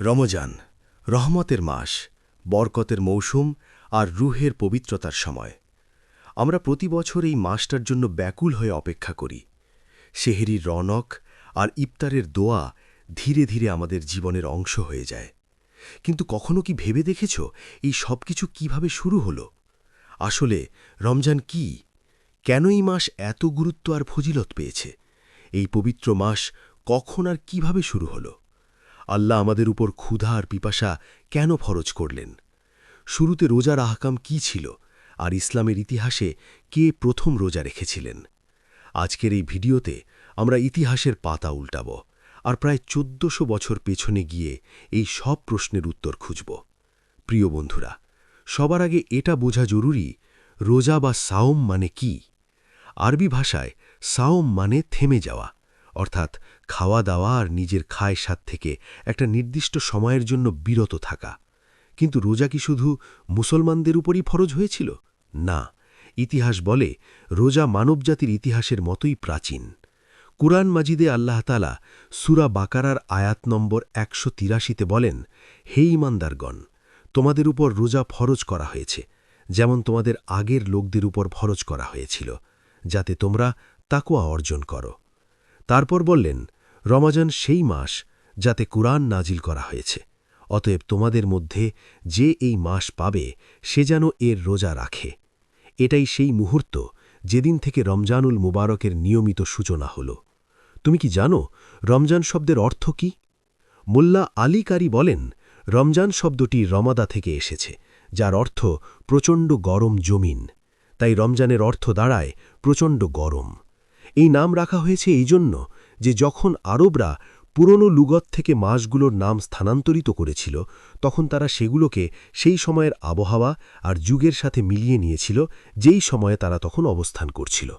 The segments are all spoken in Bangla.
রমজান রহমতের মাস, বরকতের মৌসুম আর রুহের পবিত্রতার সময়। আমরা প্রতি বছর এই মাসটার জন্য ব্যাকুল হয়ে অপেক্ষা করি। সেহরির রনক আর ইফতারের দোয়া ধীরে ধীরে আমাদের জীবনের অংশ হয়ে যায়। কিন্তু কখনো কি ভেবে দেখেছ এই সব কিছু কীভাবে শুরু হল? আসলে রমজান কি, কেন এই মাস এত গুরুত্ব আর ফজিলত পেয়েছে? এই পবিত্র মাস কখন আর কিভাবে শুরু হল? আল্লাহ আমাদের উপর ক্ষুধা আর পিপাসা কেন ফরজ করলেন? শুরুতে রোজার আহকাম কি ছিল, আর ইসলামের ইতিহাসে কে প্রথম রোজা রেখেছিলেন? আজকের এই ভিডিওতে আমরা ইতিহাসের পাতা উল্টাব আর প্রায় ১৪০০ বছর পেছনে গিয়ে এই সব প্রশ্নের উত্তর খুঁজব। প্রিয় বন্ধুরা, সবার আগে এটা বোঝা জরুরি, রোজা বা সাওম মানে কি। আরবি ভাষায় সাওম মানে থেমে যাওয়া, অর্থাৎ খাওয়া দাওয়া আর নিজের খায় স্বাদ থেকে একটা নির্দিষ্ট সময়ের জন্য বিরত থাকা। কিন্তু রোজা কি শুধু মুসলমানদের উপরই ফরজ হয়েছিল? না, ইতিহাস বলে রোজা মানবজাতির ইতিহাসের মতোই প্রাচীন। কুরআন মাজিদে আল্লাহ তাআলা সূরা বাকারার আয়াত নম্বর ১৮৩তে বলেন, হে ঈমানদারগণ, তোমাদের উপর রোজা ফরজ করা হয়েছে, যেমন তোমাদের আগের লোকদের উপর ফরজ করা হয়েছিল, যাতে তোমরা তাকওয়া অর্জন করো। তারপর বললেন, রমজান সেই মাস যাতে কুরআন নাজিল করা হয়েছে, অতএব তোমাদের মধ্যে যে এই মাস পাবে সে যেন এর রোজা রাখে। এটাই সেই মুহূর্ত যেদিন থেকে রমজানুল মুবারকের নিয়মিত সূচনা হল। তুমি কি জানো রমজান শব্দের অর্থ কি? মোল্লা আলী কারি বলেন, রমজান শব্দটি রমাদা থেকে এসেছে, যার অর্থ প্রচণ্ড গরম জমিন। তাই রমজানের অর্থ দাঁড়ায় প্রচণ্ড গরম। এই নাম রাখা হয়েছে এই জন্য যে যখন আরবরা পুরনো লুগত থেকে মাসগুলোর নাম স্থানান্তরিত করেছিল, তখন তারা সেগুলোকে সেই সময়ের আবহাওয়া আর যুগের সাথে মিলিয়ে নিয়েছিল, যেই সময়ে তারা তখন অবস্থান করছিল।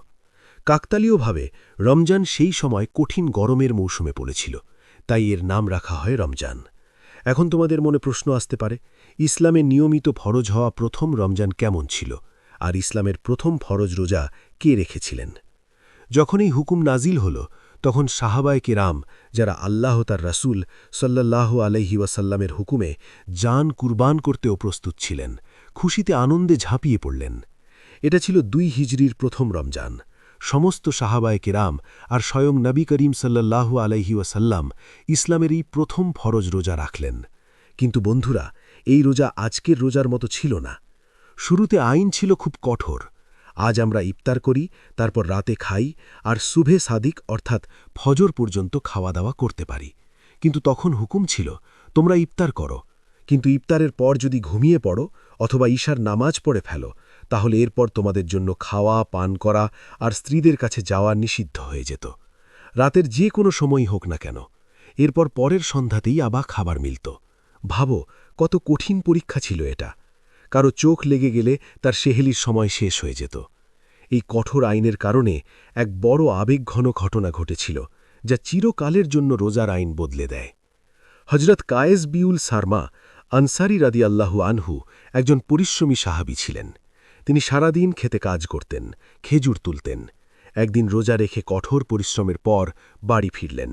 কাকতালীয়ভাবে রমজান সেই সময় কঠিন গরমের মৌসুমে পড়েছিল, তাই এর নাম রাখা হয় রমজান। এখন তোমাদের মনে প্রশ্ন আসতে পারে, ইসলামে নিয়মিত ফরজ হওয়া প্রথম রমজান কেমন ছিল, আর ইসলামের প্রথম ফরজ রোজা কে রেখেছিলেন? যখন এই হুকুম নাজিল হল, তখন সাহাবায়ে কেরাম, যারা আল্লাহ তার রাসূল সাল্লাল্লাহু আলাইহি ওয়াসাল্লামের হুকুমে জান কুরবান করতেও প্রস্তুত ছিলেন, খুশিতে আনন্দে ঝাঁপিয়ে পড়লেন। এটা ছিল ২ হিজরির প্রথম রমজান। সমস্ত সাহাবায়ে কেরাম আর স্বয়ং নবী করিম সাল্লাল্লাহু আলাইহি ওয়াসাল্লাম ইসলামের এই প্রথম ফরজ রোজা রাখলেন। কিন্তু বন্ধুরা, এই রোজা আজকের রোজার মতো ছিল না। শুরুতে আইন ছিল খুব কঠোর। আজ আমরা ইফতার করি, তারপর রাতে খাই, আর সুবহে সাদিক অর্থাৎ ফজর পর্যন্ত খাওয়া দাওয়া করতে পারি। কিন্তু তখন হুকুম ছিল, তোমরা ইফতার করো, কিন্তু ইফতারের পর যদি ঘুমিয়ে পড়ো অথবা ঈশার নামাজ পড়ে ফেলো, তাহলে এরপর তোমাদের জন্য খাওয়া, পান করা আর স্ত্রীদের কাছে যাওয়া নিষিদ্ধ হয়ে যেত, রাতের যে কোনো সময়ই হোক না কেন। এরপর পরের সন্ধ্যাতেই আবার খাবার মিলত। ভাবো, কত কঠিন পরীক্ষা ছিল এটা। কারো চোখ লেগে গেলে তার সেহেলির সময় শেষ হয়ে যেত। এই কঠোর আইনের কারণে এক বড় আবেগঘন ঘটনা ঘটেছিল, যা চিরকালের জন্য রোজার আইন বদলে দেয়। হজরত কায়েস বিউল সারমা আনসারী রাদিয়াল্লাহু আনহু একজন পরিশ্রমী সাহাবী ছিলেন। তিনি সারাদিন খেতে কাজ করতেন, খেজুর তুলতেন। একদিন রোজা রেখে কঠোর পরিশ্রমের পর বাড়ি ফিরলেন।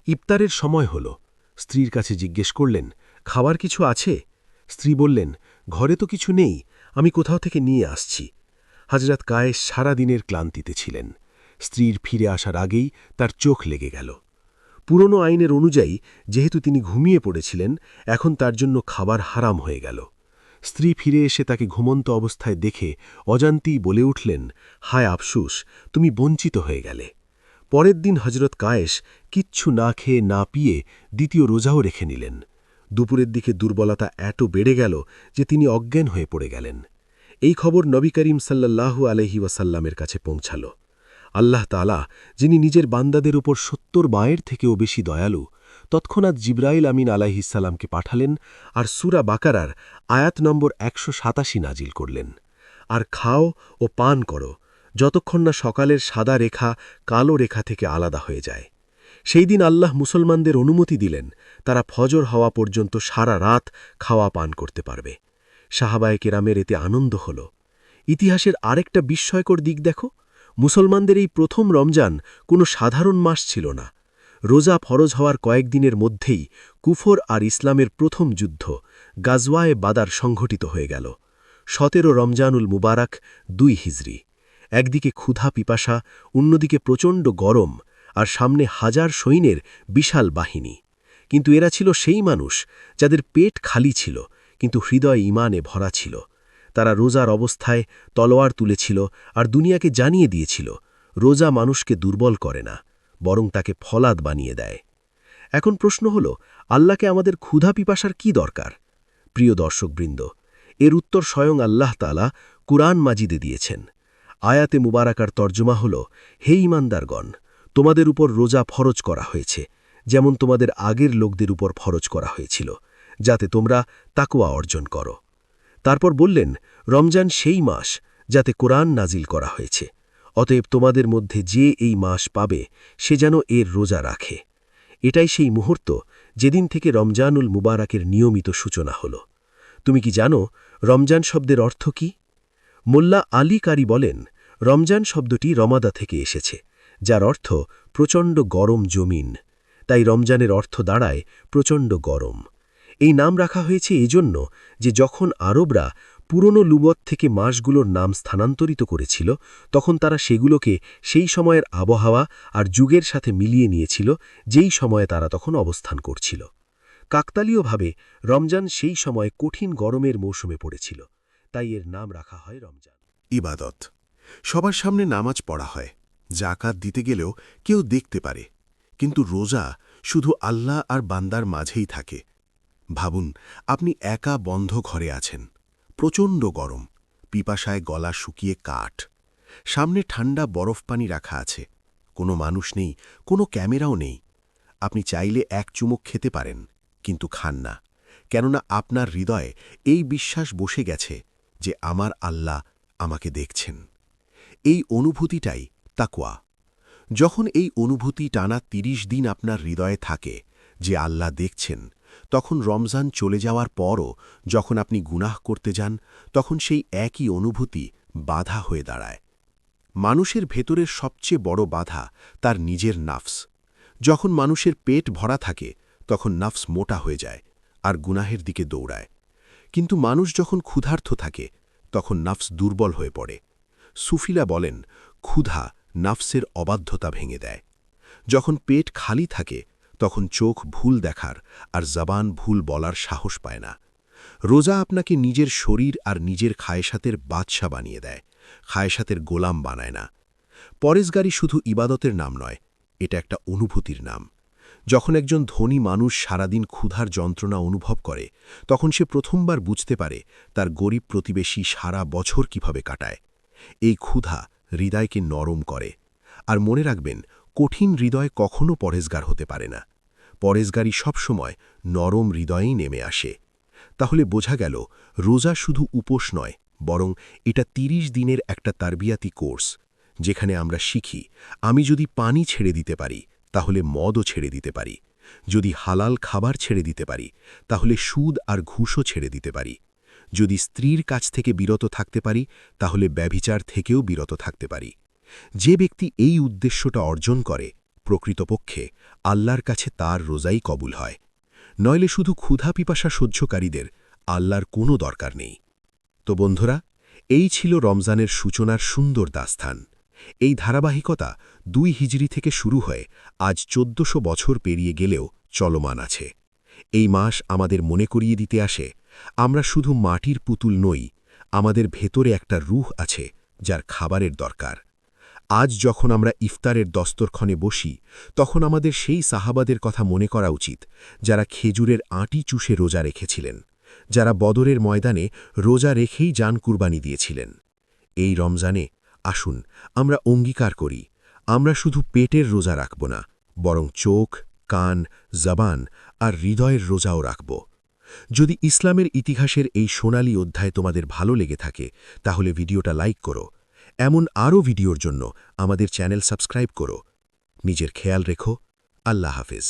ইফতারের সময় হল। স্ত্রীর কাছে জিজ্ঞেস করলেন, খাবার কিছু আছে? স্ত্রী বললেন, ঘরে তো কিছু নেই, আমি কোথাও থেকে নিয়ে আসছি। হজরত কায়েস সারাদিনের ক্লান্তিতে ছিলেন। স্ত্রীর ফিরে আসার আগেই তার চোখ লেগে গেল। পুরনো আইনের অনুযায়ী যেহেতু তিনি ঘুমিয়ে পড়েছিলেন, এখন তার জন্য খাবার হারাম হয়ে গেল। স্ত্রী ফিরে এসে তাকে ঘুমন্ত অবস্থায় দেখে অজান্তেই বলে উঠলেন, হায় আফসুস, তুমি বঞ্চিত হয়ে গেলে। পরের দিন হজরত কায়েস কিচ্ছু না খেয়ে না পিয়ে দ্বিতীয় রোজাও রেখে নিলেন। দুপুরের দিকে দুর্বলতা এত বেড়ে গেল যে তিনি অজ্ঞান হয়ে পড়ে গেলেন। এই খবর নবী করিম সাল্লাল্লাহু আলাইহি ওয়াসাল্লামের কাছে পৌঁছাল। আল্লাহ তাআলা, যিনি নিজের বান্দাদের উপর ৭০ মায়ের থেকেও বেশি দয়ালু, তৎক্ষণাৎ জিবরাইল আমিন আলাইহিসসালামকে পাঠালেন আর সূরা বাকারার আয়াত নম্বর ১৮৭ নাজিল করলেন। আর খাও ও পান করো, যতক্ষণ না সকালের সাদা রেখা কালো রেখা থেকে আলাদা হয়ে যায়। সেই দিন আল্লাহ মুসলমানদের অনুমতি দিলেন, তারা ফজর হওয়া পর্যন্ত সারা রাত খাওয়া পান করতে পারবে। সাহাবায়ে কেরামের এতে আনন্দ হল। ইতিহাসের আরেকটা বিস্ময়কর দিক দেখো, মুসলমানদের এই প্রথম রমজান কোনো সাধারণ মাস ছিল না। রোজা ফরজ হওয়ার কয়েকদিনের মধ্যেই কুফর আর ইসলামের প্রথম যুদ্ধ গাজওয়ায়ে বাদার সংঘটিত হয়ে গেল। ১৭ রমজানুল মুবারাক ২ হিজরি। একদিকে ক্ষুধা পিপাসা, অন্যদিকে প্রচণ্ড গরম, আর সামনে হাজার সৈন্যের বিশাল বাহিনী। কিন্তু এরা ছিল সেই মানুষ যাদের পেট খালি ছিল, কিন্তু হৃদয় ঈমানে ভরা ছিল। তারা রোজার অবস্থায় তলোয়ার তুলেছিল আর দুনিয়াকে জানিয়ে দিয়েছিল, রোজা মানুষকে দুর্বল করে না, বরং তাকে ফলাদ বানিয়ে দেয়। এখন প্রশ্ন হল, আল্লাহকে আমাদের ক্ষুধা পিপাসার কি দরকার? প্রিয় দর্শকবৃন্দ, এর উত্তর স্বয়ং আল্লাহ তাআলা কুরআন মাজিদে দিয়েছেন। আয়াতে মুবারাকার তর্জমা হল, হে ঈমানদারগণ, তোমাদের উপর রোজা ফরজ করা হয়েছে, যেমন তোমাদের আগের লোকদের উপর ফরজ করা হয়েছিল, যাতে তোমরা তাকওয়া অর্জন করো। তারপর বললেন, রমজান সেই মাস যাতে কোরআন নাজিল করা হয়েছে, অতএব তোমাদের মধ্যে যে এই মাস পাবে সে যেন এর রোজা রাখে। এটাই সেই মুহূর্ত যেদিন থেকে রমজানুল মুবারাকের নিয়মিত সূচনা হল। তুমি কি জানো রমজান শব্দের অর্থ কি? মোল্লা আলী কারি বলেন, রমজান শব্দটি রমাদা থেকে এসেছে, যার অর্থ প্রচণ্ড গরম জমিন। তাই রমজানের অর্থ দাঁড়ায় প্রচণ্ড গরম। এই নাম রাখা হয়েছে এজন্য যে যখন আরবরা পুরনো লুগত থেকে মাসগুলোর নাম স্থানান্তরিত করেছিল, তখন তারা সেগুলোকে সেই সময়ের আবহাওয়া আর যুগের সাথে মিলিয়ে নিয়েছিল, যেই সময়ে তারা তখন অবস্থান করছিল। কাকতালীয়ভাবে রমজান সেই সময় কঠিন গরমের মৌসুমে পড়েছিল, তাই এর নাম রাখা হয় রমজান। ইবাদত। সবার সামনে নামাজ পড়া হয়, জাকাত দিতে গেলেও কেউ দেখতে পারে, কিন্তু রোজা শুধু আল্লাহ আর বান্দার মাঝেই থাকে। ভাবুন, আপনি একা বন্ধ ঘরে আছেন, প্রচণ্ড গরম, পিপাসায় গলা শুকিয়ে কাঠ, সামনে ঠান্ডা বরফ পানি রাখা আছে, কোনো মানুষ নেই, কোনো ক্যামেরাও নেই। আপনি চাইলে এক চুমুক খেতে পারেন, কিন্তু খান না, কেননা আপনার হৃদয়ে এই বিশ্বাস বসে গেছে যে আমার আল্লাহ আমাকে দেখছেন। এই অনুভূতিটাই তাকওয়া। যখন এই অনুভূতি টানা ৩০ দিন আপনার হৃদয়ে থাকে যে আল্লাহ দেখছেন, তখন রমজান চলে যাওয়ার পরও যখন আপনি গুনাহ করতে যান, তখন সেই একই অনুভূতি বাধা হয়ে দাঁড়ায়। মানুষের ভেতরের সবচেয়ে বড় বাধা তার নিজের নাফস। যখন মানুষের পেট ভরা থাকে, তখন নাফস মোটা হয়ে যায় আর গুনাহের দিকে দৌড়ায়। কিন্তু মানুষ যখন ক্ষুধার্ত থাকে, তখন নাফস দুর্বল হয়ে পড়ে। সুফিলা বলেন, ক্ষুধা নাফসের অবাধ্যতা ভেঙে দেয়। যখন পেট খালি থাকে, তখন চোখ ভুল দেখার আর জবান ভুল বলার সাহস পায় না। রোজা আপনাকে নিজের শরীর আর নিজের খায়েশাতের বাদশা বানিয়ে দেয়, খায়েশাতের গোলাম বানায় না। পরেশগারি শুধু ইবাদতের নাম নয়, এটা একটা অনুভূতির নাম। যখন একজন ধনী মানুষ সারাদিন ক্ষুধার যন্ত্রণা অনুভব করে, তখন সে প্রথমবার বুঝতে পারে তার গরিব প্রতিবেশী সারা বছর কিভাবে কাটায়। এই ক্ষুধা হৃদয়কে নরম করে। আর মনে রাখবেন, কঠিন হৃদয় কখনো পরেশগার হতে পারে না। পরেশগারি সবসময় নরম হৃদয়েই নেমে আসে। তাহলে বোঝা গেল, রোজা শুধু উপোস নয়, বরং এটা ৩০ দিনের একটা তারবিয়াতি কোর্স, যেখানে আমরা শিখি, আমি যদি পানি ছেড়ে দিতে পারি, তাহলে মদও ছেড়ে দিতে পারি। যদি হালাল খাবার ছেড়ে দিতে পারি, তাহলে সুদ আর ঘুষও ছেড়ে দিতে পারি। যদি স্ত্রীর কাছ থেকে বিরত থাকতে পারি, তাহলে ব্যভিচার থেকেও বিরত থাকতে পারি। যে ব্যক্তি এই উদ্দেশ্যটা অর্জন করে, প্রকৃতপক্ষে আল্লাহর কাছে তার রোজাই কবুল হয়। নইলে শুধু ক্ষুধা পিপাসা সহ্যকারীদের আল্লাহর কোনো দরকার নেই। তো বন্ধুরা, এই ছিল রমজানের সূচনার সুন্দর দাস্তান। এই ধারাবাহিকতা ২ হিজরি থেকে শুরু হয়ে আজ ১৪০০ বছর পেরিয়ে গেলেও চলমান আছে। এই মাস আমাদের মনে করিয়ে দিতে আসে, আমরা শুধু মাটির পুতুল নই, আমাদের ভেতরে একটা রূহ আছে যার খাবারের দরকার। আজ যখন আমরা ইফতারের দস্তরখানে বসি, তখন আমাদের সেই সাহাবাদের কথা মনে করা উচিত, যারা খেজুরের আঁটি চুষে রোজা রেখেছিলেন, যারা বদরের ময়দানে রোজা রেখেই জান কুরবানি দিয়েছিলেন। এই রমজানে আসুন আমরা অঙ্গীকার করি, আমরা শুধু পেটের রোজা রাখব না, বরং চোখ, কান, জবান আর হৃদয়ের রোজাও রাখব। যদি ইসলামের ইতিহাসের এই সোনালী অধ্যায় তোমাদের ভালো লেগে থাকে, তাহলে ভিডিওটা লাইক করো। এমন আরও ভিডিওর জন্য আমাদের চ্যানেল সাবস্ক্রাইব করো। নিজের খেয়াল রেখো। আল্লাহ হাফেজ।